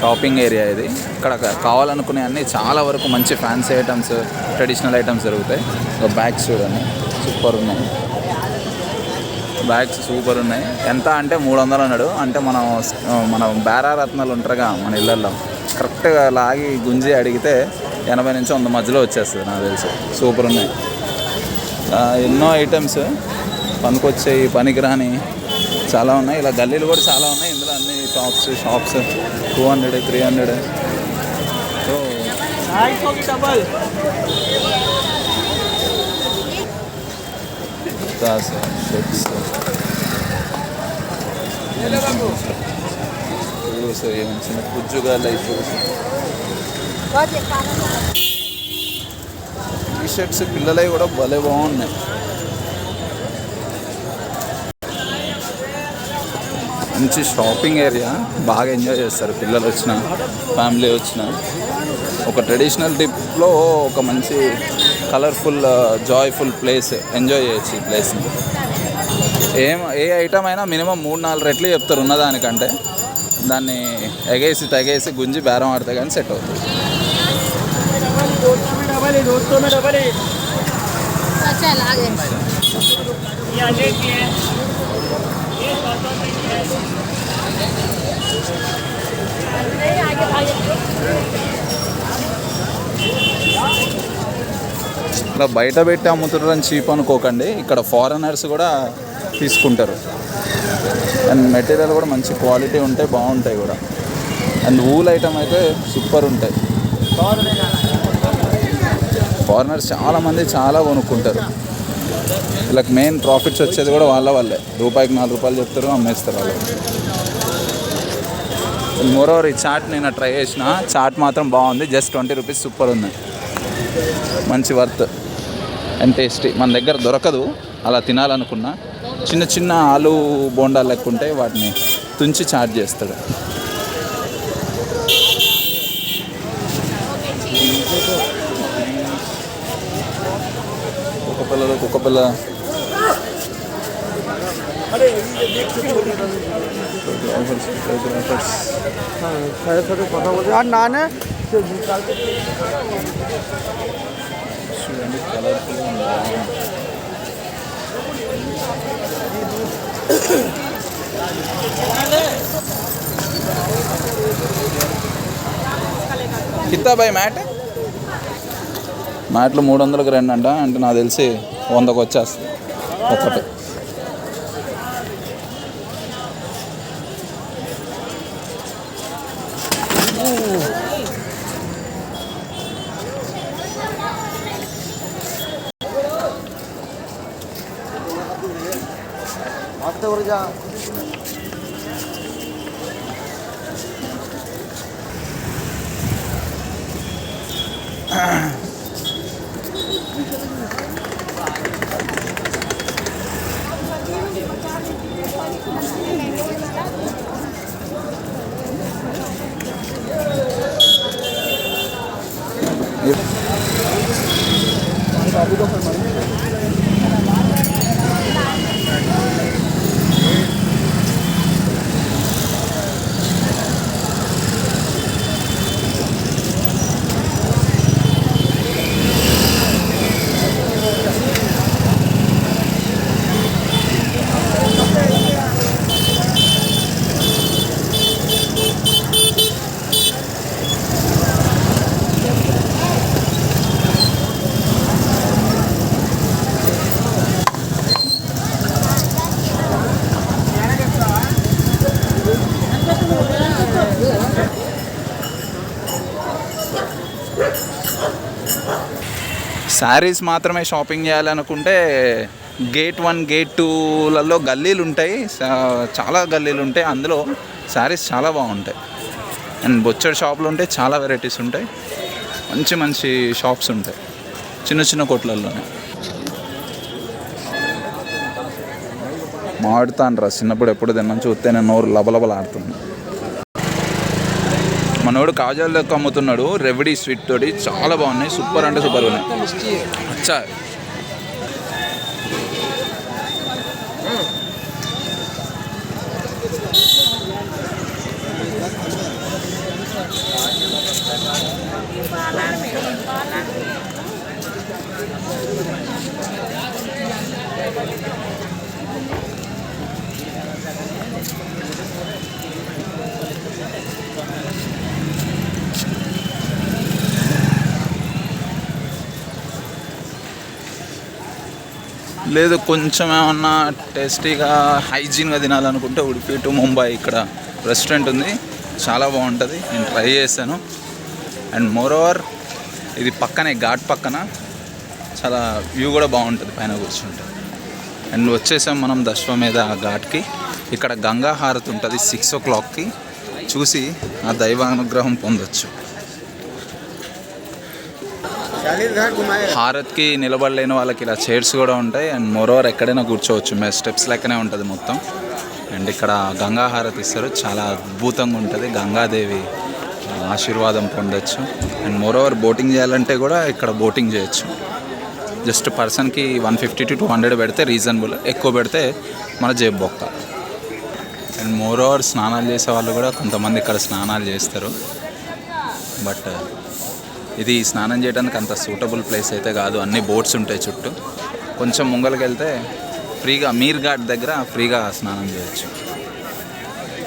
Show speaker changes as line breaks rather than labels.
Shopping area ఇది. ఇక్కడ కావాలనుకునే అన్నీ చాలా వరకు మంచి ఫ్యాన్సీ ఐటమ్స్, ట్రెడిషనల్ ఐటమ్స్ దొరుకుతాయి. బ్యాగ్స్ చూడండి, సూపర్ ఉన్నాయి. బ్యాగ్స్ సూపర్ ఉన్నాయి. ఎంత అంటే 300 అన్నాడు. అంటే మనం బేరారత్నాలు ఉంటారుగా మన ఇళ్ళల్లో, కరెక్ట్గా లాగి గుంజి అడిగితే 80 నుంచి 100 మధ్యలో వచ్చేస్తుంది నాకు తెలిసి. సూపర్ ఉన్నాయి. ఎన్నో ఐటమ్స్ పనికొచ్చేవి, పనికిరాని చాలా ఉన్నాయి. ఇలా గల్లీలు కూడా చాలా ఉన్నాయి. ఇందులో అన్ని షాప్స్ 200, 300. సో షర్ట్స్, చిన్న పుజ్జుగా లైఫ్ టీ షర్ట్స్ పిల్లలవి కూడా భలే బాగున్నాయి. మంచి షాపింగ్ ఏరియా, బాగా ఎంజాయ్ చేస్తారు పిల్లలు వచ్చిన, ఫ్యామిలీ వచ్చిన. ఒక ట్రెడిషనల్ ట్రిప్లో ఒక మంచి కలర్ఫుల్, జాయ్ఫుల్ ప్లేస్, ఎంజాయ్ చేయొచ్చు ఈ ప్లేస్ని. ఏ ఐటమ్ అయినా మినిమం 3-4 రెట్లు చెప్తారు ఉన్నదానికంటే. దాన్ని తెగేసి గుంజి బేరం ఆడితే కానీ సెట్ అవుతుంది. ఇలా బయట పెట్టి అమ్ముతుంటారని చీప్ అనుకోకండి. ఇక్కడ ఫారెనర్స్ కూడా తీసుకుంటారు. అండ్ మెటీరియల్ కూడా మంచి క్వాలిటీ ఉంటాయి, బాగుంటాయి కూడా. అండ్ వూల్ ఐటమ్ అయితే సూపర్ ఉంటాయి. ఫారినర్స్ చాలామంది చాలా కొనుక్కుంటారు. వీళ్ళకి మెయిన్ ప్రాఫిట్స్ వచ్చేది కూడా వాళ్ళే. రూపాయికి 4 రూపాయలు చెప్తారు, అమ్మేస్తారు వాళ్ళు. మోరోవర్ ఈ చాట్ నేను ట్రై చేసిన, చాట్ మాత్రం బాగుంది. జస్ట్ 20 రూపీస్, సూపర్ ఉంది, మంచి వర్త్ అండ్ టేస్టీ. మన దగ్గర దొరకదు అలా తినాలనుకున్నా. చిన్న ఆలు బోండాలు లెక్క ఉంటాయి, వాటిని తుంచి చాట్ చేస్తాడు. కుక్క పిల్ల কথা বলছে আর না না कितना भाई मैट మ్యాట్లు 300కి 2 అంట. అంటే నాకు తెలిసి 100కి వచ్చేస్తుంది ఒక్కటి. శారీస్ మాత్రమే షాపింగ్ చేయాలనుకుంటే గేట్ 1, గేట్ 2లలో గల్లీలు ఉంటాయి, చాలా గల్లీలు ఉంటాయి. అందులో శారీస్ చాలా బాగుంటాయి. అండ్ బొచ్చడి షాపులు ఉంటాయి, చాలా వెరైటీస్ ఉంటాయి, మంచి షాప్స్ ఉంటాయి చిన్న కొట్లల్లోనే. మాడుతాను రా, చిన్నప్పుడు ఎప్పుడు తిన్నాం, చూస్తే నేను నోరు లబలబలాడుతుంది. మనోడు కాజాలు లెక్క అమ్ముతున్నాడు, రెవడీ స్వీట్ తోటి, చాలా బాగున్నాయి, సూపర్ అంటే సూపర్ ఉన్నాయి. అచ్చా లేదు కొంచెం ఏమన్నా టేస్టీగా హైజీన్గా తినాలనుకుంటే ఉడిపి టు ముంబై ఇక్కడ రెస్టారెంట్ ఉంది, చాలా బాగుంటుంది. నేను ట్రై చేశాను. అండ్ మోర్ ఓవర్ ఇది పక్కనే ఘాట్ పక్కన, చాలా వ్యూ కూడా బాగుంటుంది పైన కూర్చుంటే. అండ్ వచ్చేసాం మనం దశ్వమేధ ఘాట్కి. ఇక్కడ గంగా హారతి ఉంటుంది 6 o'clockకి, చూసి ఆ దైవానుగ్రహం పొందొచ్చు. హారత్కి నిలబడలేని వాళ్ళకి ఇలా చైర్స్ కూడా ఉంటాయి. అండ్ మోరోవర్ ఎక్కడైనా కూర్చోవచ్చు, మేము స్టెప్స్ లెక్కనే ఉంటుంది మొత్తం. అండ్ ఇక్కడ గంగా హారతి ఇస్తారు, చాలా అద్భుతంగా ఉంటుంది. గంగాదేవి ఆశీర్వాదం పొందొచ్చు. అండ్ మోరోవర్ బోటింగ్ చేయాలంటే కూడా ఇక్కడ బోటింగ్ చేయొచ్చు. జస్ట్ పర్సన్కి 150 to 200 పెడితే రీజనబుల్, ఎక్కువ పెడితే మన జేబు బొక్క. అండ్ మోరోవర్ స్నానాలు చేసే వాళ్ళు కూడా కొంతమంది ఇక్కడ స్నానాలు చేస్తారు. బట్ ఇది స్నానం చేయడానికి అంత సూటబుల్ ప్లేస్ అయితే కాదు, అన్ని బోట్స్ ఉంటాయి చుట్టూ. కొంచెం ముంగలకి వెళ్తే ఫ్రీగా మీర్ ఘాట్ దగ్గర ఫ్రీగా స్నానం చేయొచ్చు.